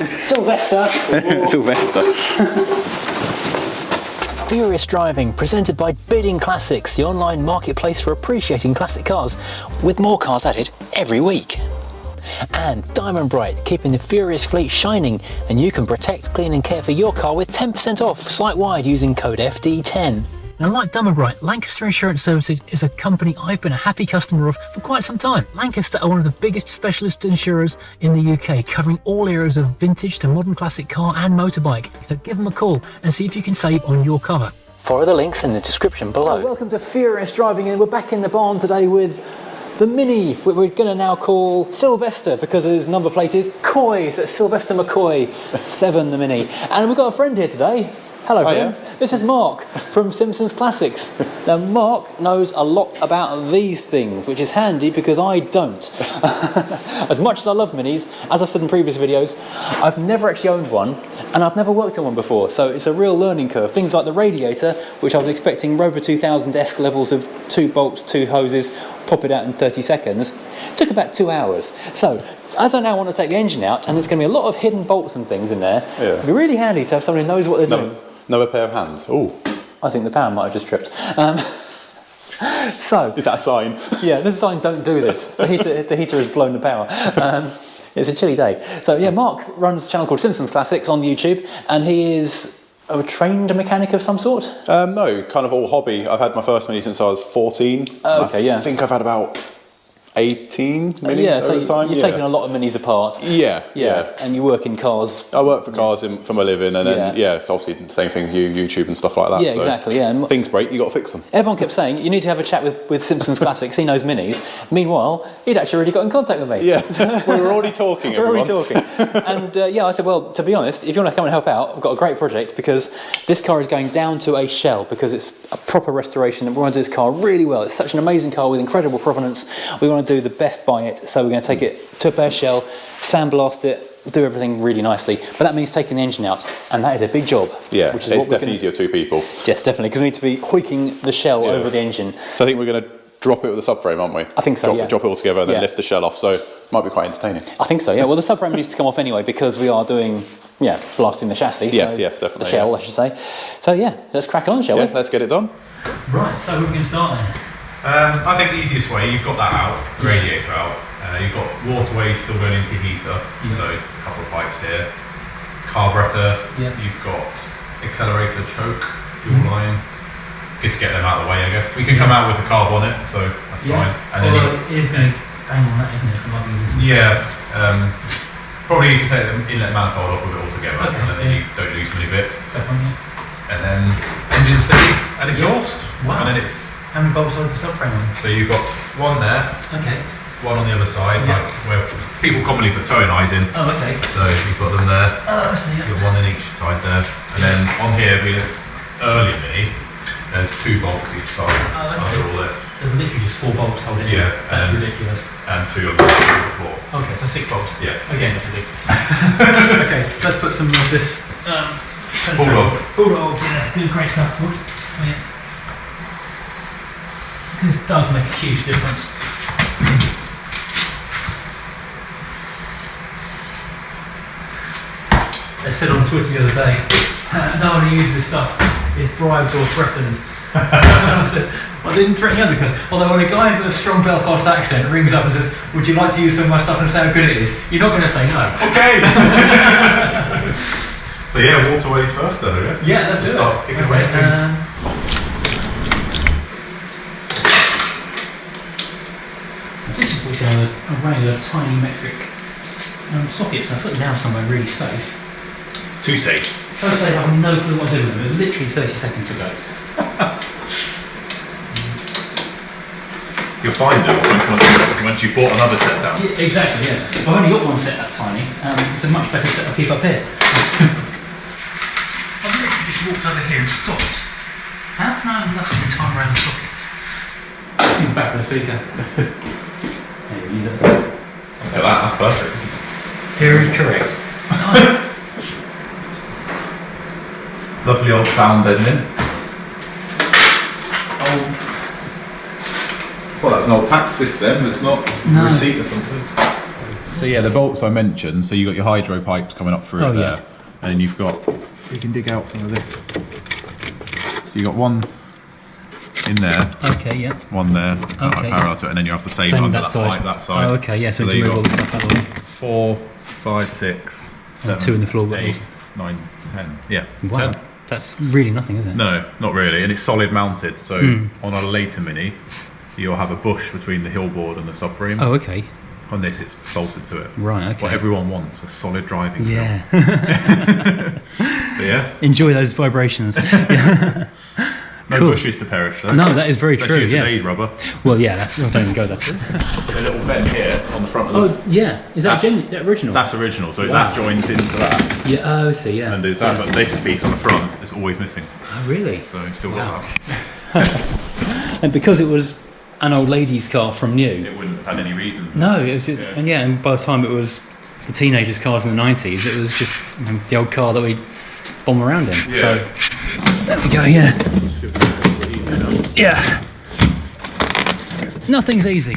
Sylvester. Sylvester. Furious Driving, presented by Bidding Classics, the online marketplace for appreciating classic cars, with more cars added every week. And Diamond Bright, keeping the Furious fleet shining, and you can protect, clean and care for your car with 10% off site-wide using code FD10. And like Diamond Bright, Lancaster Insurance Services is a company I've been a happy customer of for quite some time. Lancaster are one of the biggest specialist insurers in the UK, covering all areas of vintage to modern classic car and motorbike. So give them a call and see if you can save on your cover. Follow the links in the description below. Welcome to Furious Driving, and we're back in the barn today with the Mini, we're going to now call Sylvester because his number plate is Coy, so it's Sylvester McCoy 7, the Mini. And we've got a friend here today. Hello, friend. Yeah. This is Mark from Simpsons Classics. Now, Mark knows a lot about these things, which is handy because I don't. As much as I love Minis, as I've said in previous videos, I've never actually owned one, and I've never worked on one before, so it's a real learning curve. Things like the radiator, which I was expecting Rover 2000-esque levels of 2 bolts, 2 hoses, pop it out in 30 seconds, took about 2 hours. So, as I now want to take the engine out, and there's going to be a lot of hidden bolts and things in there, it'd be really handy to have someone who knows what they're doing. Another pair of hands. Oh, I think the power might have just tripped. So is that a sign? Yeah, this is a sign. Don't do this. The heater has blown the power. It's a chilly day. So yeah, Mark runs a channel called Simpsons Classics on YouTube, and he is a trained mechanic of some sort. No, kind of all hobby. I've had my first Mini since I was 14. Okay, yeah. I think I've had about 18 Minis so over time. You've taken a lot of Minis apart. Yeah. And you work in cars. I work for cars for my living, and then it's obviously the same thing with YouTube and stuff like that. Yeah, so exactly. Yeah, and things break, you got to fix them. Everyone kept saying you need to have a chat with Simpsons Classics. He knows Minis. Meanwhile, he'd actually already got in contact with me. Yeah, we were already talking. We were already talking. And I said, well, to be honest, if you want to come and help out, I've got a great project because this car is going down to a shell because it's a proper restoration, and we want to do this car really well. It's such an amazing car with incredible provenance. We want to do the best by it, so we're going to take it to a bare shell, sandblast it, do everything really nicely, but that means taking the engine out, and that is a big job. Yeah, which is it's definitely easier 2 people. Yes, definitely, because we need to be hoiking the shell over the engine. So I think we're going to drop it with the subframe, aren't we? I think so, Drop it all together and then lift the shell off, so it might be quite entertaining. I think so, yeah. Well, the subframe needs to come off anyway because we are doing, blasting the chassis. Yes, definitely. The shell, I should say. So yeah, let's crack on, shall we? Yeah, let's get it done. Right, so we're going to start then. I think the easiest way, you've got that out, the radiator out, you've got waterways still going into your heater, so a couple of pipes here, carburetor, you've got accelerator, choke, fuel line, just get them out of the way I guess. We can come out with the carb on it, so that's fine. And then it is going to bang on that, isn't it? So probably need to take the inlet manifold off with it all together, and then you don't lose many bits. And then engine steady and exhaust, and then it's... How many bolts hold the subframe on? So you've got one there, one on the other side, like where people commonly put towing eyes in. Oh, okay. So you've got them there. Oh, I see. You've got one in each side there, and then on here, early Mini, there's 2 bolts each side under all this. There's literally just 4 bolts holding it. Yeah, that's ridiculous. And 2 on the floor. Okay, so 6 bolts. Yeah. Again, that's ridiculous. Okay, let's put some of this. Bulldog. Bulldog, good, great stuff. This does make a huge difference. I said on Twitter the other day, no one who uses this stuff is bribed or threatened. I said, I didn't threaten you because, although when a guy with a strong Belfast accent rings up and says, would you like to use some of my stuff and say how good it is, you're not going to say no. Okay! So waterways first then, I guess. Yeah, let's start picking away at things. An array of tiny metric sockets. I put them down somewhere really safe. Too safe. So safe, I have no clue what I'm doing with them. It was literally 30 seconds ago. You'll find them once you bought another set down. Yeah, exactly, yeah. I've only got one set that tiny. It's a much better set to keep up here. I've literally just walked over here and stopped. How can I have lost some time around the sockets? He's back with a speaker. Yeah, that's perfect, isn't it? Very correct. Lovely old sound bending. Well, that's an old tax this then, but it's not. It's a receipt or something. So yeah, the bolts I mentioned, so you've got your hydro pipes coming up through there. Yeah. And then you've got, you can dig out some of this. So you've got one in there. Okay, yeah. One there, Okay. parallel to it, and then you have the same Same under that that side. pipe, that side. Oh, okay, yeah, so there to you move all got the stuff out of the way. 4, 5, 6, 7, 2 in the floor 8, wells. 9, 10. Yeah, Wow, 10. that's really nothing, isn't it? No, not really, and it's solid mounted, so on a later Mini, you'll have a bush between the hill board and the subframe. Oh, okay. On this, it's bolted to it. Right, okay. What everyone wants, a solid driving feel. Yeah. But yeah, Enjoy those vibrations. no Cool. bushes to perish though. No, that is very Let's true, use yeah. today's rubber. Well, yeah, that's, I don't even go there. A little vent here on the front of the... Oh, yeah. Is that that original? That's original, so Wow. that joins into that. Yeah, oh, I see, yeah. And there's that, but this piece on the front is always missing. Oh, really? So it's still got that. And because it was an old lady's car from new, It wouldn't have had any reason. no, it was just, Yeah. and by the time it was the teenagers' cars in the 90s, it was just the old car that we bomb around in. Yeah. So, there we go, yeah. Yeah. Nothing's easy.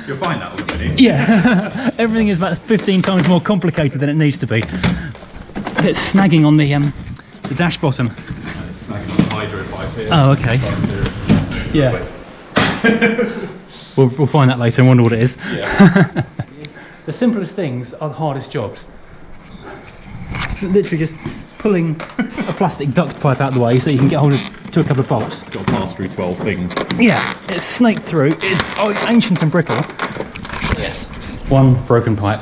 You'll find that on the Mini. Yeah. Everything is about 15 times more complicated than it needs to be. It's snagging on the dash bottom. It's snagging on the hydro pipe here. Oh, okay. Yeah. We'll find that later and wonder what it is. Yeah. The simplest things are the hardest jobs. It's literally just pulling a plastic duct pipe out of the way so you can get hold of to a couple of bolts. Got to pass through 12 things. Yeah, it's snaked through. It's ancient and brittle. Yes. One broken pipe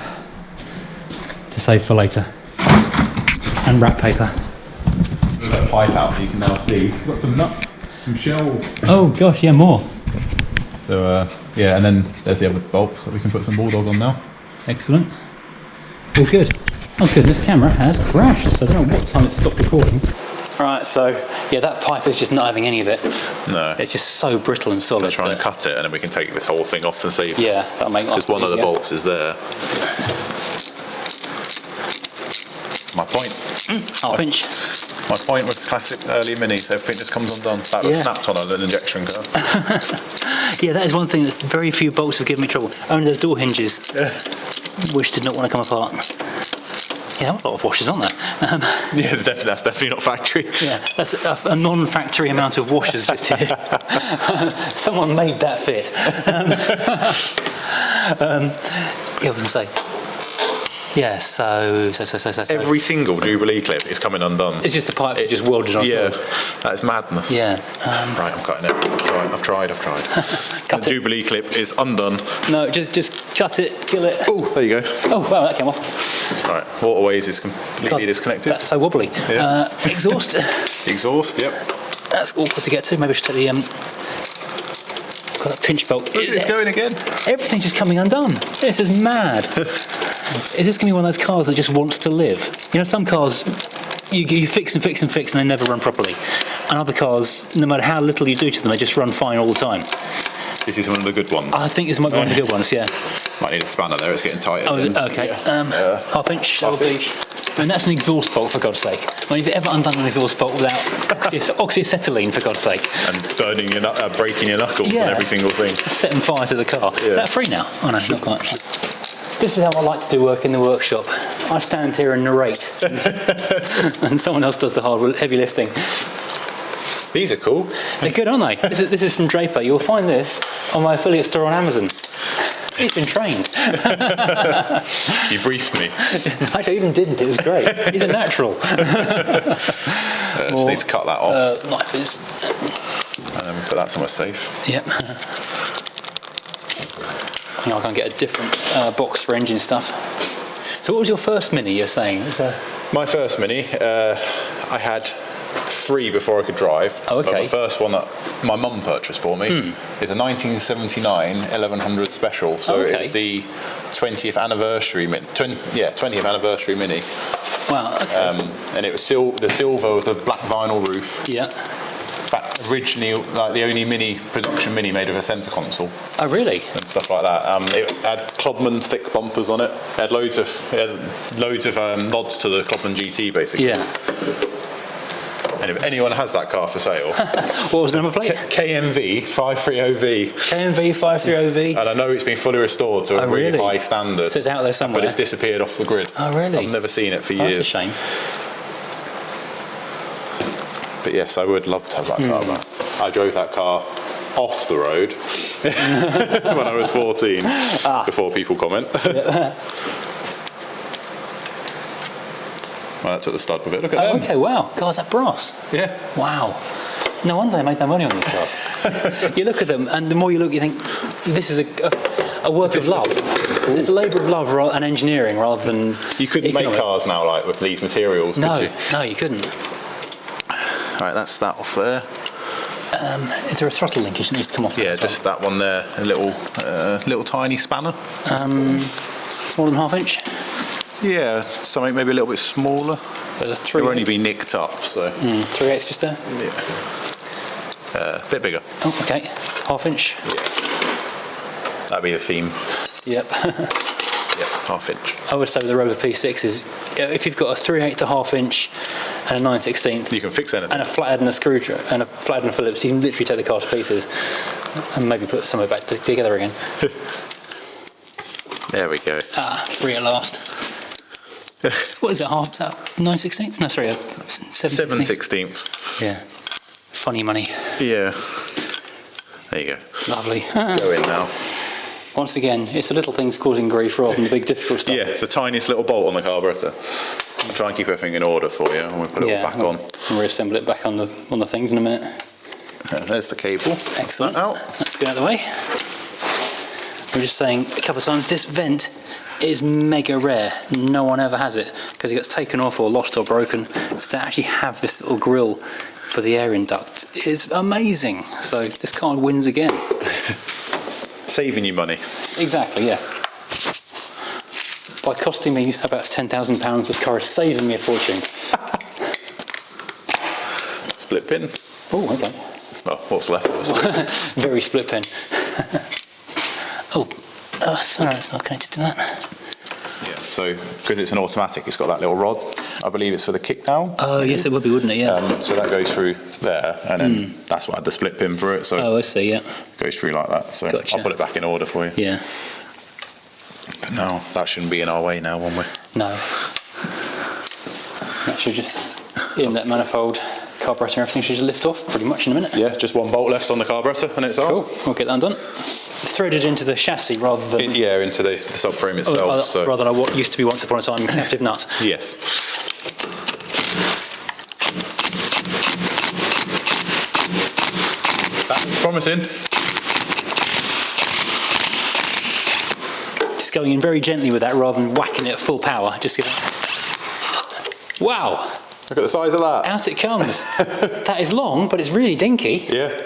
to save for later. And wrap paper. There's that pipe out that you can now see. It's got some nuts, some shells. Oh gosh, yeah, more. So yeah, and then there's the other bolts that we can put some Bulldog on now. Excellent. All good. Oh good, this camera has crashed, so I don't know what time it stopped recording. Right, so yeah, that pipe is just not having any of it. No. It's just so brittle and solid. Let's try and cut it, and then we can take this whole thing off and save. Yeah, that'll make life Because one of the easier. bolts is there. My point. Half inch. My point with classic early Minis, everything just comes undone. That was Yeah. snapped on an injection curve. Yeah, that is one thing that very few bolts have given me trouble. Only the door hinges, which did not want to come apart. Yeah, a lot of washers, aren't there? Yeah, that's definitely not factory. Yeah, that's a non-factory amount of washers just here. Someone made that fit. Yeah, I was going to say. Yeah, so. Every single Jubilee clip is coming undone. It's just the pipes are just welded on. Yeah, that is madness. Yeah. Right, I'm cutting it. I've tried. Cut The it. Jubilee clip is undone. No, just cut it, kill it. Oh, there you go. Oh, wow, that came off. Right, waterways is completely God, disconnected. That's so wobbly. Yeah. Exhaust. Exhaust, yep. That's awkward to get to. Maybe I should take the got a pinch belt. It's going again. Everything's just coming undone. This is mad. Is this going to be one of those cars that just wants to live? You know, some cars you fix and fix and fix and they never run properly. And other cars, no matter how little you do to them, they just run fine all the time. This is one of the good ones. I think this might be one of the good ones, yeah. Might need a spanner there, it's getting tight. Oh, is it? Okay. Yeah. Half inch, that'll be. And that's an exhaust bolt, for God's sake. I mean, have you ever undone an exhaust bolt without oxyacetylene, for God's sake? And burning your breaking your knuckles Yeah. and every single thing. Setting fire to the car. Yeah. Is that free now? Oh no, not quite. This is how I like to do work in the workshop. I stand here and narrate, and someone else does the hard, heavy lifting. These are cool. They're good, aren't they? This is from Draper. You'll find this on my affiliate store on Amazon. He's been trained. You briefed me. Actually, I even didn't. It was great. He's a natural. Just need to cut that off. Knife is. Put that somewhere safe. Yep. I think I can get a different box for engine stuff. So what was your first Mini you're saying? It was My first Mini, I had 3 before I could drive. Oh, okay. But the first one that my mum purchased for me is a 1979 1100 Special. So it's the 20th anniversary 20th anniversary Mini. Wow, okay. And it was the silver with the black vinyl roof. Yeah. Back originally, like the only production Mini made with a centre console. Oh, really? And stuff like that. It had Clubman thick bumpers on it. It had loads of nods to the Clubman GT basically. Yeah. And And if anyone has that car for sale, What was the number plate? KMV 530V. KMV 530V. And I know it's been fully restored to a really high standard. So it's out there somewhere. But it's disappeared off the grid. Oh, really? I've never seen it for years. That's a shame. But yes, I would love to have that car back. I drove that car off the road when I was 14, before people comment. Well, that took the stud a bit. Look at them. Okay, wow. God, is that brass? Yeah. Wow. No wonder they made no money on these cars. You look at them, and the more you look, you think, this is a work of love. It's a labour of love and engineering rather than You couldn't make cars now like with these materials, could you? No, you couldn't. Right, that's that off there. Is there a throttle linkage that needs to come off? Yeah, just that one there. A little tiny spanner. Smaller than 1/2 inch? Yeah, something maybe a little bit smaller. But there's 3/8. It'll only be nicked up, so. 3/8 just there? Yeah. A bit bigger. Oh, okay. 1/2 inch? Yeah. That'd be the theme. Yep. Yep, 1/2 inch. I would say with the Rover P6s, if you've got a 3/8, 1/2 inch, and a 9/16, You can fix anything. and a flathead and a screwdriver, and a flathead and a Phillips, you can literally take the car to pieces and maybe put some of it back together again. There we go. Free at last. What is it? 9/16? No, sorry, 7/16. Yeah. Funny money. Yeah. There you go. Lovely. Go in now. Once again, it's the little things causing grief rather than the big difficult stuff. Yeah, the tiniest little bolt on the carburetor. I'll try and keep everything in order for you, and we'll put it all back on. We'll reassemble it back on the things in a minute. There's the cable. Excellent. That out. Let's get out of the way. I'm just saying a couple of times, this vent is mega rare. No one ever has it because it gets taken off or lost or broken. So to actually have this little grill for the air induct is amazing. So this car wins again. Saving you money. Exactly, yeah. By costing me about £10,000, this car is saving me a fortune. Split pin. Oh, okay. Well, what's left of a split pin? Very split pin. Oh, earth. No, it's not connected to that. Yeah, so because it's an automatic, it's got that little rod. I believe it's for the kick down. Oh, yes, it would be, wouldn't it? Yeah. So that goes through there, and then that's what I had the split pin for it. So Oh, I see, yeah. it goes through like that. So Gotcha. I'll put it back in order for you. Yeah. But no, that shouldn't be in our way now, one way. No. That should just, inlet manifold, carburetor, everything should just lift off pretty much in a minute. Yeah, just one bolt left on the carburetor, and it's Cool, off. we'll get that done. Threaded into the chassis rather than... Yeah, into the subframe itself. So rather than what used to be once upon a time captive nut. yes. That's promising. Just going in very gently with that rather than whacking it at full power. Just get it. Wow, Look at the size of that. out it comes. That is long, but it's really dinky. Yeah.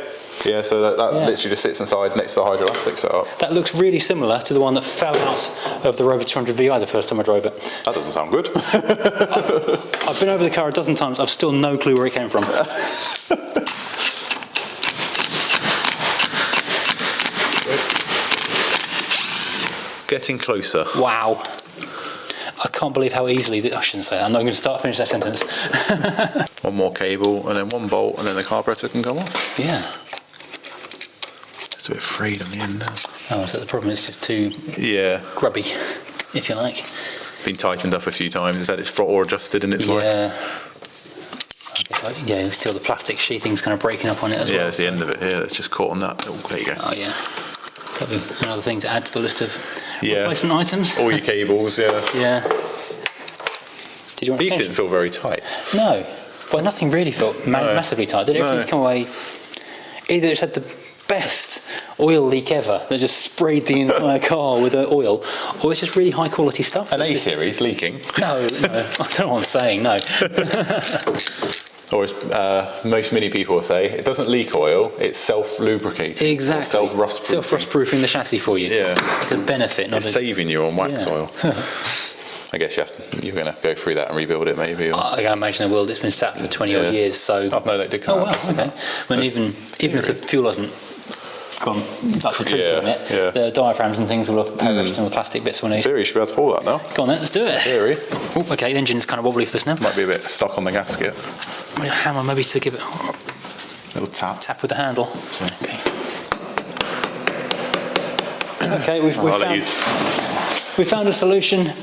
Yeah, so that literally just sits inside next to the hydroelastic setup. That looks really similar to the one that fell out of the Rover 200VI the first time I drove it. That doesn't sound good. I've been over the car a dozen times, I've still no clue where it came from. Getting closer. Wow. I can't believe how easily, I shouldn't say that, I'm not going to finish that sentence. One more cable, and then one bolt, and then the carburetor can go off. Yeah. It's a bit frayed on the end now. Oh, so the problem is just too Yeah. grubby, if you like. Been tightened up a few times. It's had its throttle adjusted, and it's like... Yeah. Yeah, still the plastic sheathing's kind of breaking up on it as well. Yeah, it's the end of it here. It's just caught on that. Oh, there you go. Oh, yeah. That'll be another thing to add to the list of Yeah. replacement items. All your cables, yeah. Yeah. Did you want to These change didn't feel very tight. them? No. Well, nothing really felt massively tight, did it? Everything's come away... Either it's had the best oil leak ever that just sprayed the entire car with oil, or it's just really high quality stuff. An A-series leaking. No, I don't know what I'm saying, no. Or as most many people say, it doesn't leak oil, it's self-lubricating. Exactly. Self-rust-proofing. Self-rust-proofing the chassis for you. Yeah. It's a benefit, not It's a... saving you on wax Yeah. oil. I guess you're going to go through that and rebuild it, maybe. Or... I imagine they will. It's been sat for 20 odd years, so... Oh, no, that did come Oh, out. wow, okay. When even if the fuel hasn't gone like the truth on it. Yeah. The diaphragms and things will have perished and the plastic bits will need. In theory, you should be able to pull that now. Go on then, let's do it. In theory. Oh, okay, the engine's kind of wobbly for this now. Might be a bit stuck on the gasket. Maybe a hammer maybe to give it Little tap. tap with the handle. Okay, we found a solution.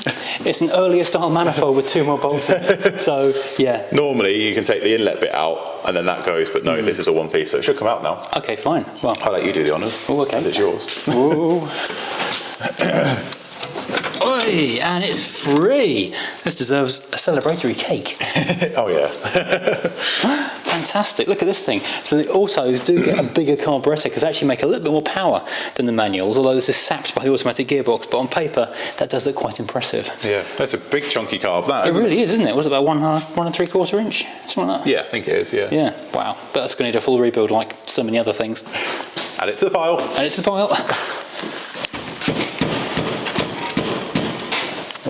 It's an earlier style manifold with 2 more bolts in it. So, yeah. Normally, you can take the inlet bit out and then that goes, but no, this is a one piece, so it should come out now. Okay, fine. Well, I'll let you do the honours. Oh, okay. As it's yours. Ooh. Oi, and it's free. This deserves a celebratory cake. Oh, yeah. Fantastic. Look at this thing. So the autos do get a bigger carburettor because they actually make a little bit more power than the manuals, although this is sapped by the automatic gearbox, but on paper that does look quite impressive. Yeah, that's a big chunky carb, that, It isn't really is, isn't it? Was it about 1 3/4 inch? Something like that? Yeah, I think it is, yeah. Yeah, wow. But that's going to need a full rebuild like so many other things. Add it to the pile. Add it to the pile.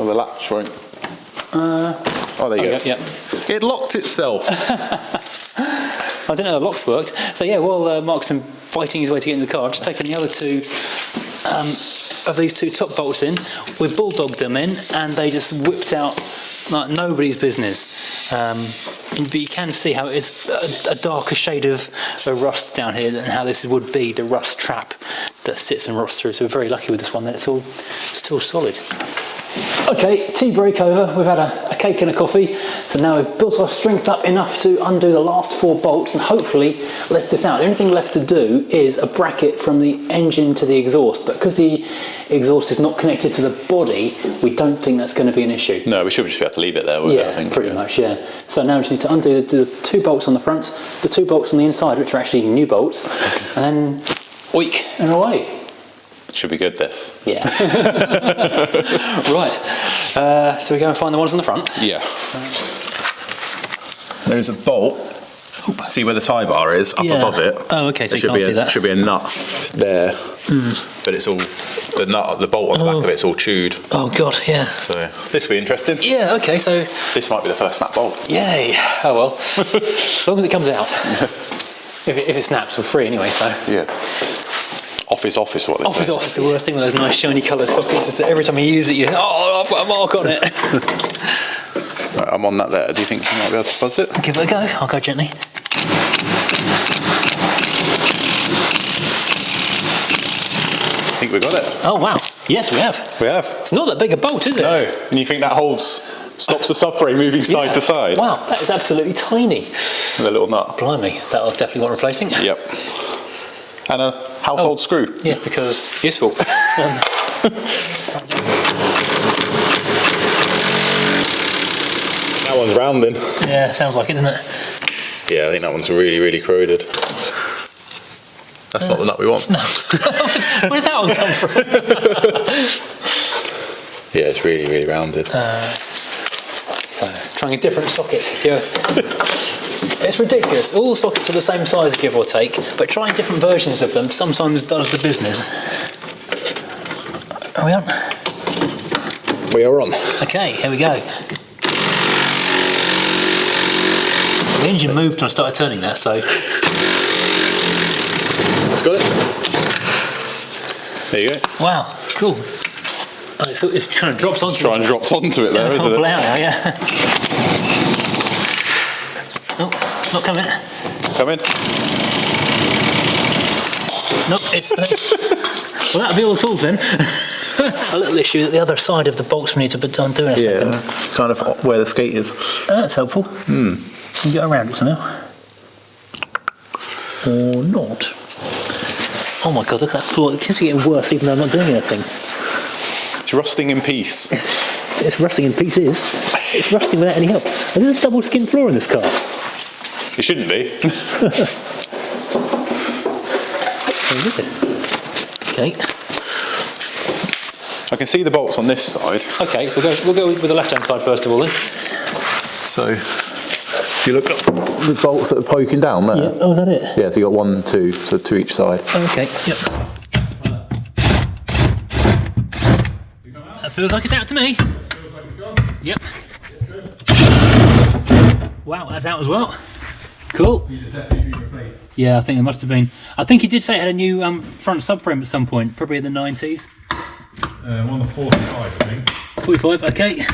Oh, the latch won't. Oh, there you go. Yeah. It locked itself. I didn't know the locks worked. So yeah, while Mark's been fighting his way to get in the car, I've just taken the other 2 of these 2 top bolts in. We bulldogged them in and they just whipped out like nobody's business. But you can see how it is a darker shade of rust down here than how this would be the rust trap that sits and rots through. So we're very lucky with this one that it's all still solid. Okay, tea break over. We've had a cake and a coffee, so now we've built our strength up enough to undo the last 4 bolts and hopefully lift this out. The only thing left to do is a bracket from the engine to the exhaust, but because the exhaust is not connected to the body, we don't think that's going to be an issue. No, we should just be able to leave it there, I think. Pretty much, yeah. So now we just need to undo the 2 bolts on the front, the 2 bolts on the inside, which are actually new bolts, and then oink, and away. Should be good, this. Yeah. Right. So we go and find the ones on the front. Yeah. There's a bolt. See where the tie bar is up above it. Oh, okay. So there you can't see that. should be a nut. It's there, but it's all the bolt on the back of it's all chewed. Oh God, yeah. So this will be interesting. Yeah. Okay. So This might be the first snap bolt. yay. Oh well. As long as it comes out. If it snaps, we're free anyway. So. Yeah. Off is what they say. Off is off. The worst thing with those nice shiny coloured sockets is that every time you use it, I've got a mark on it. Right, I'm on that there. Do you think you might be able to buzz it? Give it a go. I'll go gently. I think we got it. Oh wow. Yes, we have. We have. It's not that big a bolt, is it? No. And you think that stops the subframe moving side to side? Wow, that is absolutely tiny. With a little nut. Blimey, that'll definitely want replacing. Yep. And a household screw. Yeah, because useful. That one's rounding. Yeah, sounds like it, doesn't it? Yeah, I think that one's really, really corroded. That's not the nut we want. No. Where did that one come from? Yeah, it's really, really rounded. So, trying a different socket here. It's ridiculous. All the sockets are the same size, give or take, but trying different versions of them sometimes does the business. Are we on? We are on. Okay, here we go. The engine moved when I started turning that, so... That's got it. There you go. Wow, cool. Oh, so it kind of drops onto it. And drops onto it there, isn't Pull it? out now, yeah. Oh, not coming. Come in. Nope, it's... well, that'll be all the tools then. A little issue at the other side of the bolts we need to undo in a second. Kind of where the skate is. That's helpful. You can get around it somehow. Or not. Oh my God, look at that floor. It seems to be getting worse even though I'm not doing anything. It's rusting in peace. It's rusting in pieces. It's rusting without any help. Is there a double skin floor in this car? It shouldn't be. Okay. I can see the bolts on this side. Okay, so we'll go with the left-hand side first of all then. So, if you look at the bolts that are poking down there. Yeah. Oh, is that it? Yeah, so you got 1, 2, so 2 each side. Okay. Yep. That feels like it's out to me. Yep. Wow, that's out as well. Cool. These have definitely been replaced. Yeah, I think there must have been. I think he did say it had a new front subframe at some point, probably in the 90s. On the 45, I think. 45, okay.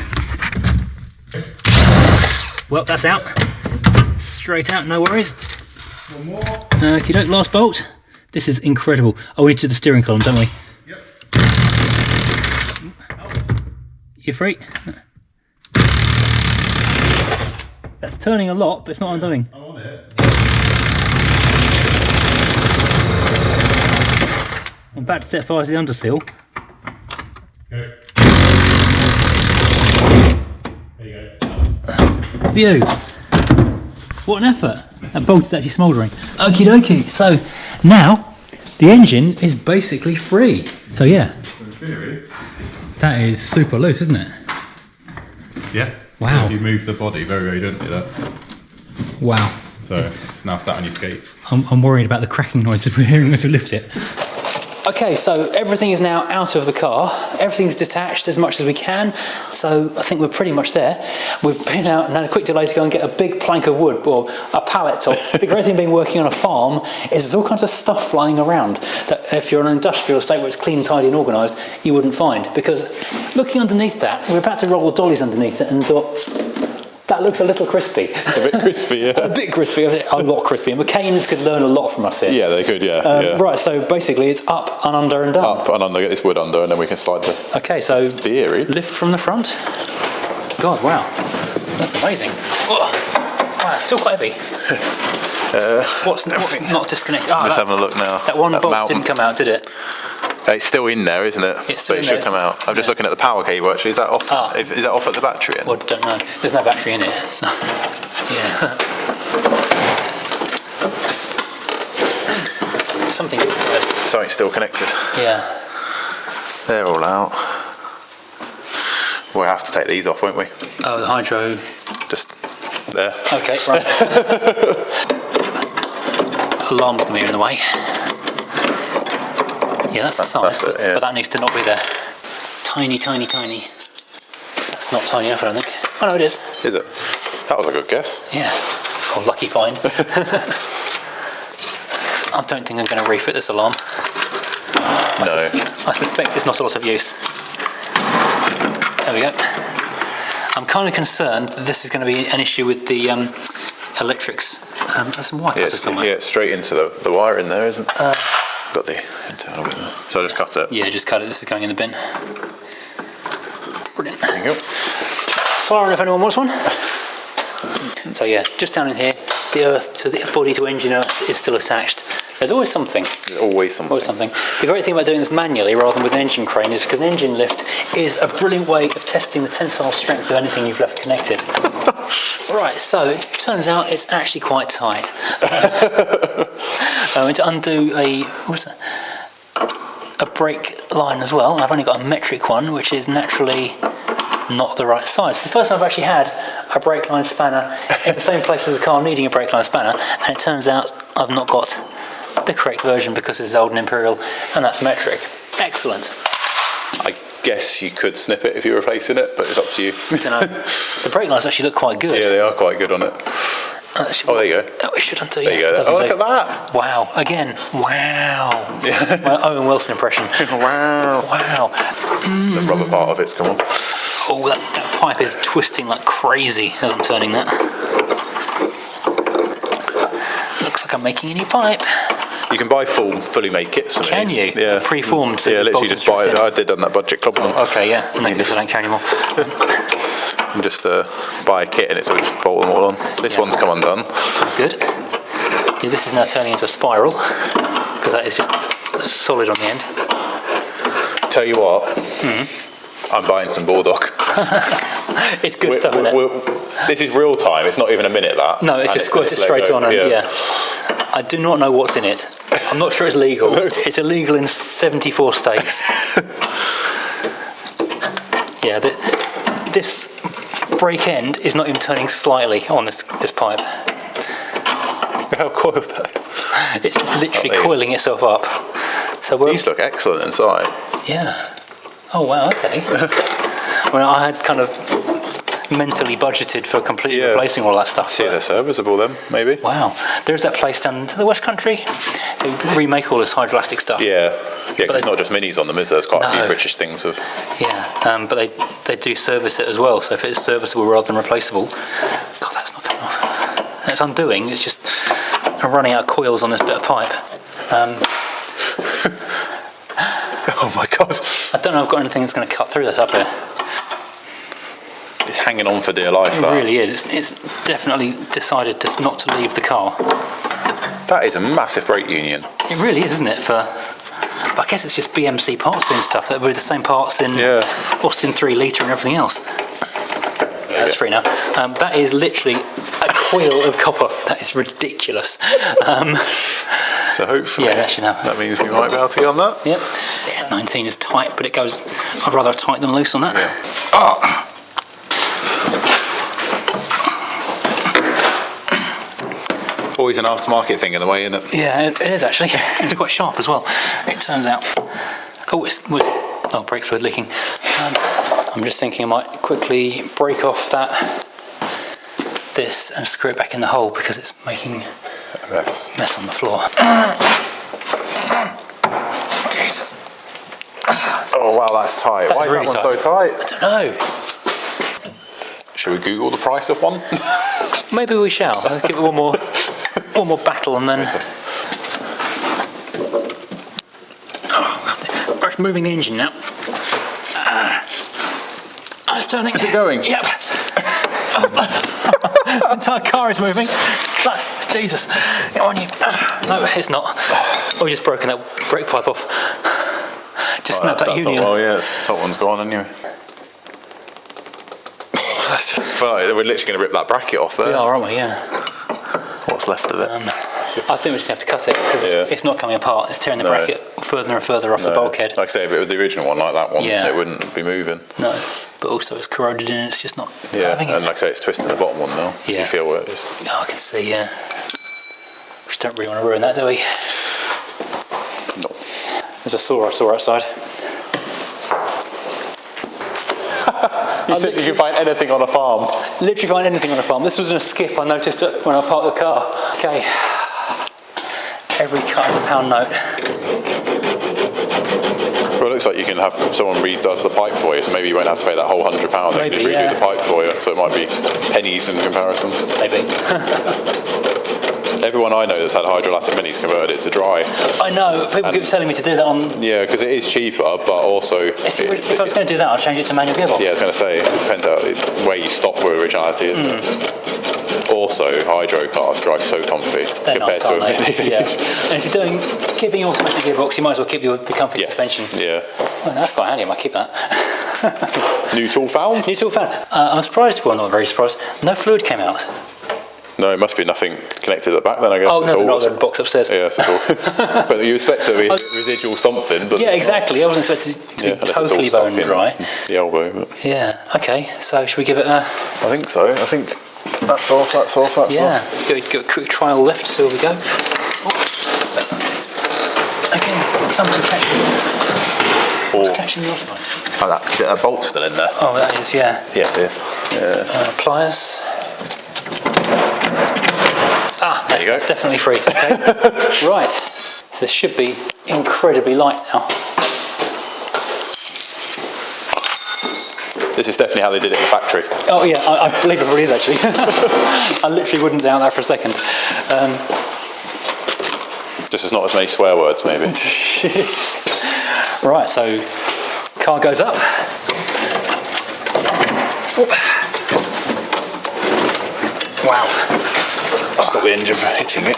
Well, that's out. Straight out, no worries. One more. Okie doke, last bolt. This is incredible. Oh, we need to do the steering column, don't we? Yep. You're free. That's turning a lot, but it's not undoing. I'm on it. I'm back to set fire to the underseal. Okay. There you go. Phew. What an effort. That bolt is actually smouldering. Okie dokie. So now the engine is basically free. So yeah, In theory. that is super loose, isn't it? Yeah. Wow. If you move the body very gently, that. Wow. So it's now sat on your skates. I'm worried about the cracking noises we're hearing as we lift it. Okay, so everything is now out of the car. Everything's detached as much as we can. So I think we're pretty much there. We've been out and had a quick delay to go and get a big plank of wood, or a pallet top. The great thing being working on a farm is there's all kinds of stuff flying around that if you're in an industrial estate where it's clean, tidy and organised, you wouldn't find. Because looking underneath that, we're about to roll the dollies underneath it and thought, that looks a little crispy. A bit crispy, yeah. A bit crispy, a lot crispy. And McCain's could learn a lot from us here. Yeah, they could, yeah. Right, so basically it's up and under and down. Up and under, get this wood under, and then we can slide the Okay, so theory. lift from the front. God, wow. That's amazing. Oh, wow, it's still quite heavy. What's not disconnected? I'm just having a look now. That one bolt mountain. didn't come out, did it? It's still in there, isn't it? It's still but it in should there, come out. I'm just looking at the power cable actually. Is that off? Is that off at the battery end? Well, don't know. There's no battery in it. So, yeah. Something inside. Something's still connected. Yeah. They're all out. We'll have to take these off, won't we? Oh, the hydro. Just there. Okay, right. Alarm's going to be in the way. Yeah, that's the size, that's it, yeah. but that needs to not be there. Tiny, tiny, tiny. That's not tiny enough, I don't think. Oh no, it is. Is it? That was a good guess. Yeah. Oh, lucky find. I don't think I'm going to refit this alarm. I suspect it's not a lot of use. There we go. I'm kind of concerned that this is going to be an issue with the electrics. There's some wire cutters somewhere. Yeah, it's straight into the wire in there, isn't it? Got the internal bit there. So I just cut it. Yeah, just cut it. This is going in the bin. Brilliant. There you go. Siren if anyone wants one. So yeah, just down in here, the earth to the body to engine earth is still attached. There's always something. There's always something. Always something. The great thing about doing this manually rather than with an engine crane is because an engine lift is a brilliant way of testing the tensile strength of anything you've left connected. Right, so it turns out it's actually quite tight. I'm going to undo a brake line as well. I've only got a metric one, which is naturally not the right size. It's the first time I've actually had a brake line spanner in the same place as the car needing a brake line spanner, and it turns out I've not got the correct version because it's old and Imperial, and that's metric. Excellent. I guess you could snip it if you're replacing it, but it's up to you. I don't know. The brake lines actually look quite good. Yeah, they are quite good on it. Oh, there you go. Oh, it should undo. There you go. Oh, look at that. Wow. Again. Wow. Yeah. My Owen Wilson impression. Wow. Wow. The rubber part of it's come on. Oh, that pipe is twisting like crazy as I'm turning that. Looks like I'm making a new pipe. You can buy fully made kits. Can you? Yeah. Pre-formed. So yeah, literally just buy it. I did on that budget club one. Okay, yeah. Maybe this I don't care anymore. And just buy a kit in it, so we just bolt them all on. This one's come undone. Good. Yeah, this is now turning into a spiral because that is just solid on the end. Tell you what, I'm buying some Bordock. It's good stuff, isn't it? This is real time. It's not even a minute that. No, it's just squirt it straight on. And, yeah. I do not know what's in it. I'm not sure it's legal. It's illegal in 74 states. Yeah, this brake end is not even turning slightly on this pipe. How coiled that? It's just literally coiling itself up. So these look excellent inside. Yeah. Oh wow. Okay. Well, I had kind of mentally budgeted for completely replacing all that stuff. See, they're serviceable then, maybe. Wow. There's that place down to the West Country. They remake all this hydroelastic stuff. Yeah, because it's not just minis on them, is there? There's quite a few British things of. Yeah, but they do service it as well. So if it's serviceable rather than replaceable, God, that's not coming off. It's undoing. It's just I'm running out of coils on this bit of pipe. Oh my God! I don't know if I've got anything that's going to cut through this up here. It's hanging on for dear life. It really is. It's definitely decided not to leave the car. That is a massive brake union. It really is, isn't it? But I guess it's just BMC parts bin stuff that were the same parts in Austin 3 litre and everything else. Yeah, that's free now. That is literally a coil of copper. That is ridiculous. So hopefully that means we might be able to get on that. Yep. Yeah, 19 is tight, but it goes. I'd rather tight than loose on that. Yeah. Oh. Always an aftermarket thing in a way, isn't it? Yeah, it is actually. It's quite sharp as well, it turns out. Oh, it's brake fluid leaking. I'm just thinking I might quickly break off this and screw it back in the hole because it's making a mess on the floor. Jesus. Oh wow, that's tight. Why is really that one so tight? I don't know. Should we Google the price of one? Maybe we shall. Let's give it one more battle and then. Oh, it's moving the engine now. It's turning. Is it going? Yep. The entire car is moving. Jesus. Get on you. No, it's not. Oh, we've just broken that brake pipe off. Just snapped that union. Oh yeah, the top one's gone anyway. Well, we're literally going to rip that bracket off there. We are, aren't we? Yeah. What's left of it? I think we just have to cut it because it's not coming apart. It's tearing the bracket further and further off the bulkhead. Like I say, if it was the original one like that one, it wouldn't be moving. No, but also it's corroded in. It's just not. Yeah, and like I say, it's twisting the bottom one now. Yeah. You feel it is. Oh, I can see. Yeah. We just don't really want to ruin that, do we? No. There's a saw I saw outside. You said you can find anything on a farm. Literally find anything on a farm. This was in a skip. I noticed it when I parked the car. Okay. Every cut is a £1 note. Well, it looks like you can have someone redoes the pipe for you, so maybe you won't have to pay that whole £100. They can just redo the pipe for you, so it might be pennies in comparison. Maybe. Everyone I know that's had hydroelastic minis converted it to dry. I know, people keep telling me to do that on. Yeah, because it is cheaper, but also. If I was going to do that, I'd change it to manual gearbox. Yeah, I was going to say, it depends on where you stop with originality, isn't it? Also, hydro cars drive so comfy compared to a mini. Yeah. And if you're keeping your automatic gearbox, you might as well keep the comfy suspension. Yeah. Well, that's quite handy, I might keep that. New tool found? New tool found. I'm surprised, well, not very surprised, no fluid came out. No, it must be nothing connected at the back then, I guess. Oh, no, not the box upstairs. Yeah, that's all. But you expect to be residual something. But yeah, exactly. I wasn't expecting to be totally bone dry. The elbow. But. Yeah, okay. So should we give it a... I think so. I think that's off, that's off, that's off. Yeah. Go a quick trial lift, see where we go. Okay, something catching. What's catching your side? Oh, is it that bolt still in there? Oh, that is, yeah. Yes, it is. Yeah. Pliers. Ah, there you go. It's definitely free. Okay. Right. So this should be incredibly light now. This is definitely how they did it in the factory. Oh yeah, I believe it really is actually. I literally wouldn't doubt that for a second. Just as not as many swear words, maybe. Right, so car goes up. Oop. Wow. Stop the engine from hitting it.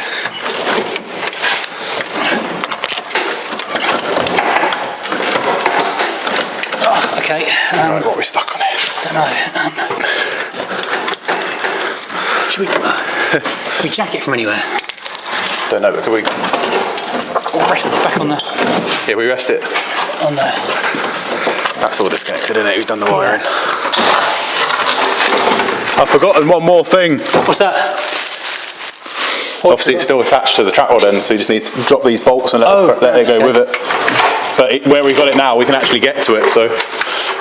Oh, okay. Right, what are we stuck on here? I don't know. Should we jack it from anywhere? Don't know, but could we? Or rest it back on the... Yeah, we rest it. On there. That's all disconnected, isn't it? We've done the wiring. I've forgotten one more thing. What's that? Obviously it's still attached to the track rod end, so you just need to drop these bolts and let it go with it. But where we've got it now, we can actually get to it, so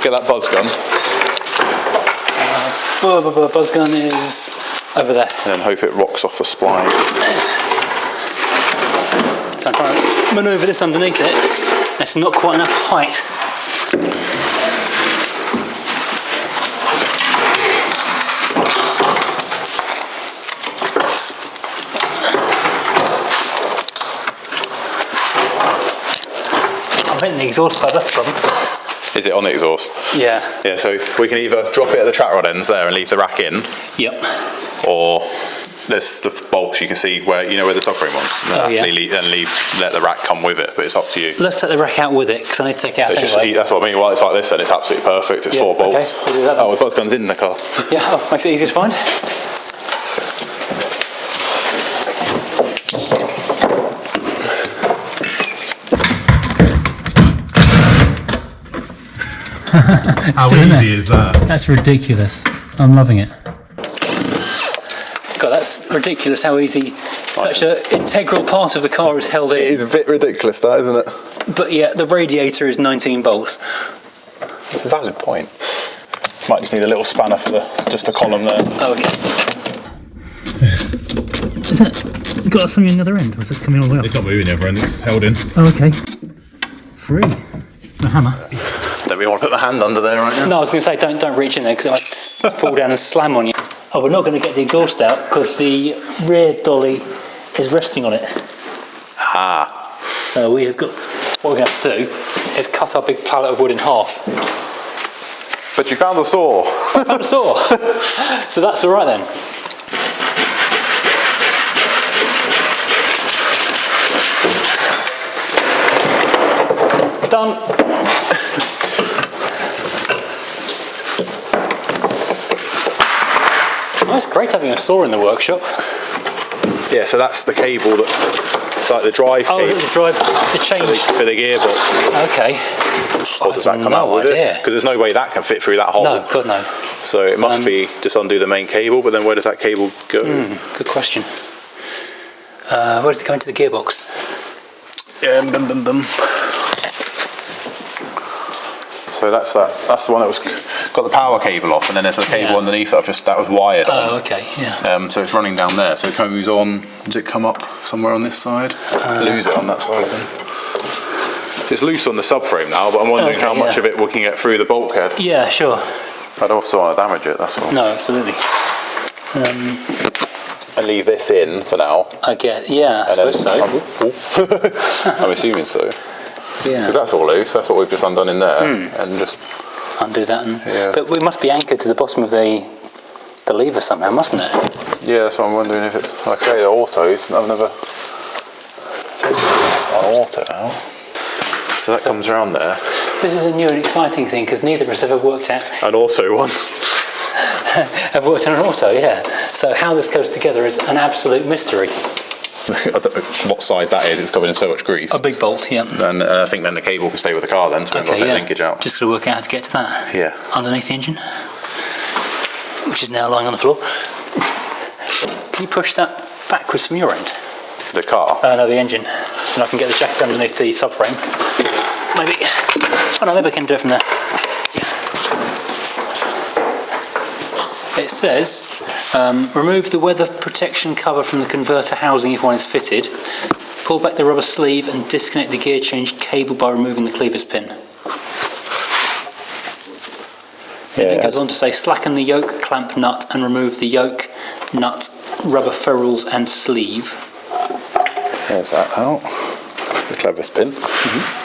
get that buzz gun. Buzz gun is over there. And then hope it rocks off the spline. So I'm trying to manoeuvre this underneath it. It's not quite enough height. I'm hitting the exhaust pad, that's the problem. Is it on the exhaust? Yeah. Yeah, so we can either drop it at the track rod ends there and leave the rack in. Yep. Or there's the bolts you can see where, you know, where the subframe was. Let the rack come with it, but it's up to you. Let's take the rack out with it, because I need to take it out anyway. That's what I mean. While it's like this, then it's absolutely perfect. It's 4 bolts. Okay, we'll do that then. Oh, the buzz gun's in the car. Yeah, makes it easy to find. How easy is that? That's ridiculous. I'm loving it. God, that's ridiculous how easy such an integral part of the car is held in. It is a bit ridiculous, that, isn't it? But yeah, the radiator is 19 bolts. It's a valid point. Might just need a little spanner for just the column there. Oh, okay. Is that got something on the other end, or is this coming all the way up? It's not moving the other end, it's held in. Oh, okay. Free. The hammer. Don't we want to put the hand under there right now? No, I was going to say don't reach in there because it might fall down and slam on you. Oh, we're not going to get the exhaust out because the rear dolly is resting on it. Ah. So we have got, what we're going to have to do is cut our big pallet of wood in half. But you found the saw. I found a saw. So that's all right then. Done. Oh, it's great having a saw in the workshop. Yeah, so that's the cable it's like the drive cable. Oh, the drive, the change. For the gearbox. Okay. Or does that come out with it? Because there's no way that can fit through that hole. No, God no. So it must be just undo the main cable, but then where does that cable go? Good question. Where does it go into the gearbox? So that's the one that was got the power cable off, and then there's a cable underneath that was wired on. Oh, okay, yeah. So it's running down there. So it comes on. Does it come up somewhere on this side? Lose it on that side then. So it's loose on the subframe now, but I'm wondering how much of it we can get through the bulkhead. Yeah, sure. I don't also want to damage it. That's all. No, absolutely. And leave this in for now. I suppose so. I'm assuming so. Yeah. Because that's all loose. That's what we've just undone in there, and just undo that. But we must be anchored to the bottom of the lever somehow, mustn't it? Yeah, that's what I'm wondering if it's, like I say, the autos. I've never taken an auto out. So that comes around there. This is a new and exciting thing because neither of us have ever worked out. An auto one. I've worked on an auto, yeah. So how this goes together is an absolute mystery. I don't know what size that is. It's covered in so much grease. A big bolt, yeah. And I think then the cable can stay with the car then to take the linkage out. Just got to work out how to get to that. Yeah. Underneath the engine, which is now lying on the floor. Can you push that backwards from your end? The car? No, the engine. And I can get the jacket underneath the subframe. Maybe. Oh no, maybe I can do it from there. It says, remove the weather protection cover from the converter housing if one is fitted. Pull back the rubber sleeve and disconnect the gear change cable by removing the clevis pin. It goes on to say, slacken the yoke clamp nut and remove the yoke, nut, rubber ferrules and sleeve. There's that out. The clevis pin.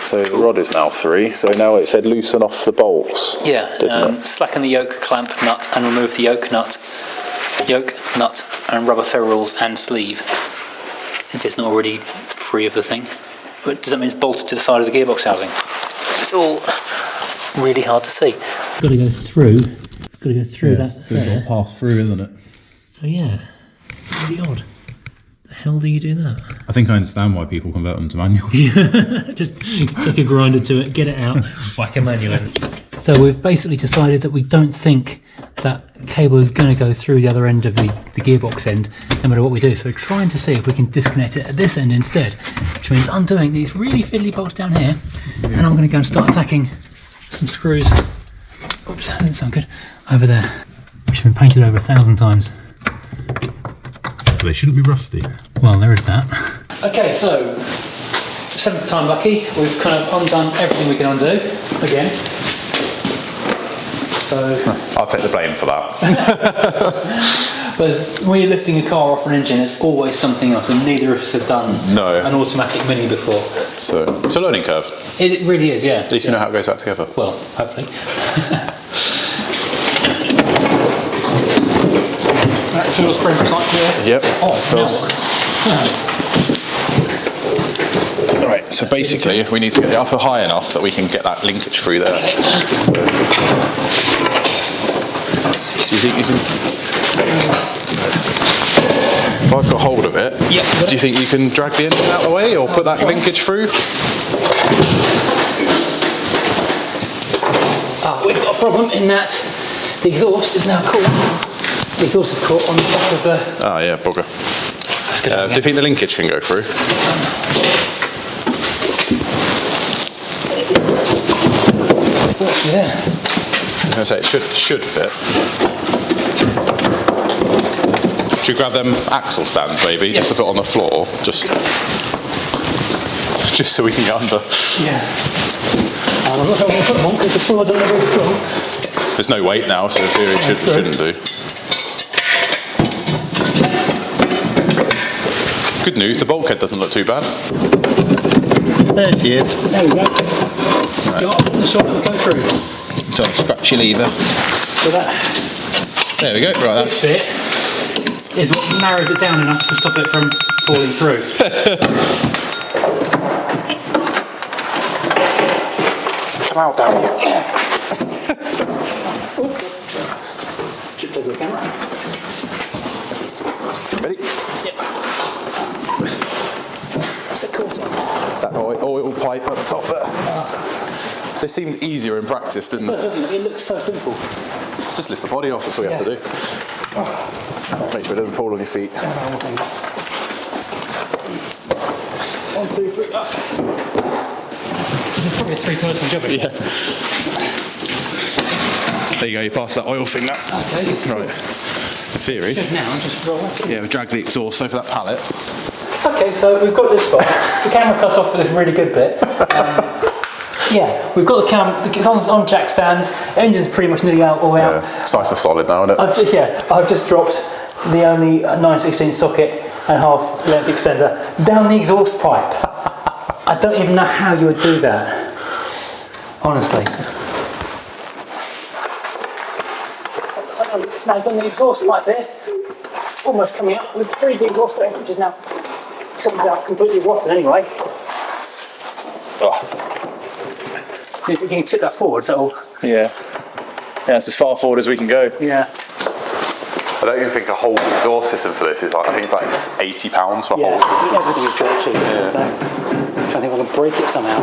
So the rod is now 3. So now it said loosen off the bolts. Yeah, slacken the yoke clamp nut and remove the yoke, nut, and rubber ferrules and sleeve. If it's not already free of the thing. But does that mean it's bolted to the side of the gearbox housing? It's all really hard to see. Got to go through. That. So it's got to pass through, isn't it? So yeah, really odd. The hell do you do that? I think I understand why people convert them to manual. Just take a grinder to it, get it out, whack a manual in. So we've basically decided that we don't think that cable is going to go through the other end of the gearbox end, no matter what we do. So we're trying to see if we can disconnect it at this end instead, which means undoing these really fiddly bolts down here, and I'm going to go and start attacking some screws. Oops, that didn't sound good. Over there. which have been painted over 1,000 times. They shouldn't be rusty. Well, there is that. Okay, so 7th time lucky. We've kind of undone everything we can undo again. So I'll take the blame for that. But when you're lifting a car off an engine, there's always something else, and neither of us have done an automatic Mini before. So it's a learning curve. It really is, yeah. At least you know how it goes back together. Well, hopefully. That feels pretty much like clear. Yep. Oh, feels. Right. So basically, we need to get the upper high enough that we can get that linkage through there. Okay. Do you think you can? If I've got hold of it, do you think you can drag the engine out of the way or put that linkage through? We've got a problem in that the exhaust is now caught. The exhaust is caught on the back of the... Oh yeah, bugger. Do you think the linkage can go through? Yeah. I was going to say, it should fit. Should you grab them axle stands maybe, Yes. just to put on the floor, just so we can get under? Yeah. I'm not sure I'm going to put them on because the floor doesn't look very strong. There's no weight now, so in theory it shouldn't do. Good news, the bulkhead doesn't look too bad. There she is. There we go. Right. Got the shot that will go through. So I'll scratch your lever. So that... There we go, right, that's it. Is what narrows it down enough to stop it from falling through. Come out, down you. Yeah. Should take the camera. Ready? Yep. What's it called? That oil pipe at the top there. This seemed easier in practice, didn't it? Doesn't it? It looks so simple. Just lift the body off, that's all you have to do. Make sure it doesn't fall on your feet. 1, 2, 3, up. This is probably a 3-person job. Yeah. There you go, you passed that oil thing now. Okay. Right. In theory. Good now, just roll it. Yeah, we drag the exhaust over that pallet. Okay, so we've got this far. The camera cut off for this really good bit. Yeah, we've got the cam. It's on jack stands. Engine's pretty much nearly out, all the way out. Yeah, it's nice and solid now, isn't it? I've just dropped the only 9/16 socket and half length extender down the exhaust pipe. I don't even know how you would do that. Honestly. Snagged on the exhaust pipe there. Almost coming up with 3 exhaust end, which is now something out completely rotten anyway. Oh. You can tip that forward, so Yeah. Yeah, it's as far forward as we can go. yeah. I don't even think a whole exhaust system for this is like, I think it's like £80 for a whole system. Everything is dirt cheap. So I'm trying to think if I can break it somehow.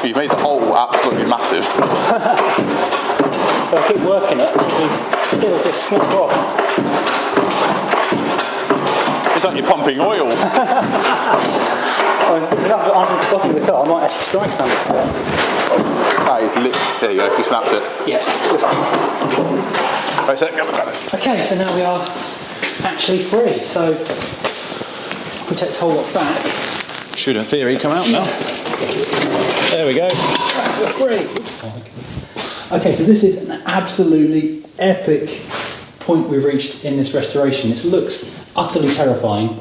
You've made the hole absolutely massive. If I keep working it, it'll just snap off. It's like you're pumping oil. If I have it on the bottom of the car, I might actually strike some. That is lit. There you go, you snapped it. Yeah. Right, so go back. Okay, so now we are actually free. So protect the whole lot back. Should in theory come out now. There we go. We're free. Okay, so this is an absolutely epic point we've reached in this restoration. It looks utterly terrifying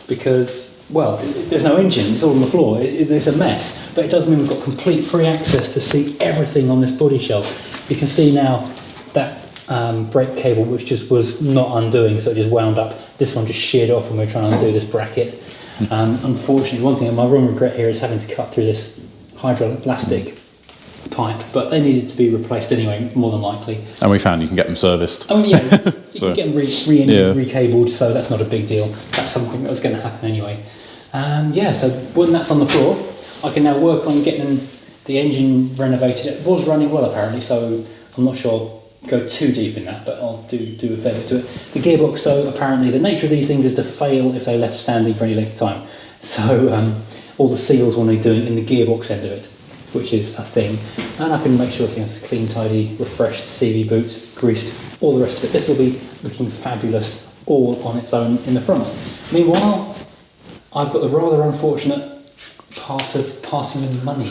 because, well, there's no engine, it's all on the floor, it's a mess, but it does mean we've got complete free access to see everything on this body shelf. You can see now that brake cable which just was not undoing, so it just wound up. This one just sheared off when we were trying to undo this bracket. Unfortunately, one thing, my one regret here is having to cut through this hydroelastic pipe, but they needed to be replaced anyway, more than likely. And we found you can get them serviced. Oh yeah, So, you can get them re-cabled, so that's not a big deal. That's something that was going to happen anyway. Yeah, so when that's on the floor, I can now work on getting the engine renovated. It was running well apparently, so I'm not sure I'll go too deep in that, but I'll do a fair bit to it. The gearbox, though, apparently the nature of these things is to fail if they're left standing for any length of time. So all the seals will need doing in the gearbox end of it. which is a thing, and I can make sure everything's clean, tidy, refreshed, CV boots, greased, all the rest of it. This will be looking fabulous all on its own in the front. Meanwhile, I've got the rather unfortunate part of passing in money,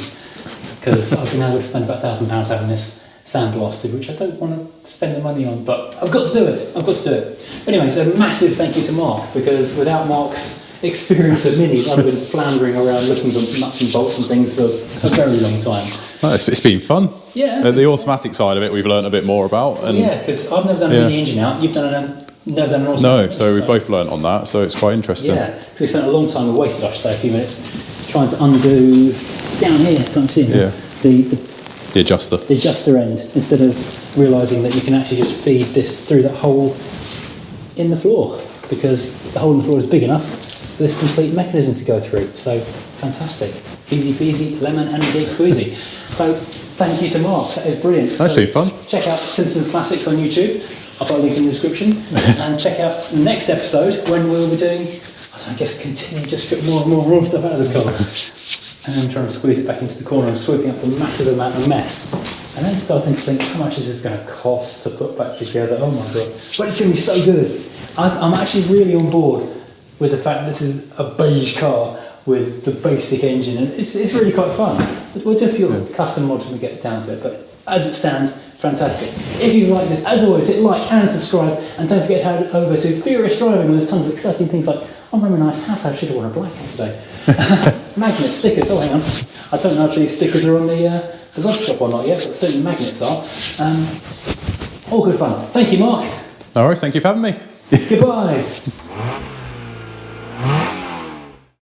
because I've been able to spend about £1,000 having this sandblasted, which I don't want to spend the money on, but I've got to do it. I've got to do it. Anyway, so massive thank you to Mark, because without Mark's experience of minis, I've been floundering around looking for nuts and bolts and things for a very long time. No, it's been fun. Yeah. The automatic side of it we've learned a bit more about. And yeah, because I've never done a mini engine out. You've done never done an automatic. No, so we've both learnt on that, so it's quite interesting. Yeah, because we spent a long time, we wasted, I should say, a few minutes trying to undo down here, can't you see it? The adjuster. The adjuster end, instead of realising that you can actually just feed this through that hole in the floor, because the hole in the floor is big enough for this complete mechanism to go through. So fantastic, easy peasy, lemon and indeed squeezy. So thank you to Mark, that is brilliant. That's been fun. Check out Simpsons Classics on YouTube. I'll put a link in the description. And check out the next episode when we'll be doing, I guess, continue to strip more and more raw stuff out of this car. And then trying to squeeze it back into the corner and sweeping up a massive amount of mess. And then starting to think, how much is this going to cost to put back together? Oh my god, but it's going to be so good. I'm actually really on board with the fact that this is a beige car with the basic engine, and it's really quite fun. We'll do a few custom mods when we get down to it, but as it stands, fantastic. If you like this, as always, hit like and subscribe, and don't forget to head over to Furious Driving, where there's tons of exciting things like, oh, very nice house, I should have worn a black hat today. Magnets, stickers, oh hang on. I don't know if these stickers are on the web shop or not yet, but certainly magnets are. All good fun. Thank you, Mark. All right, thank you for having me. Goodbye.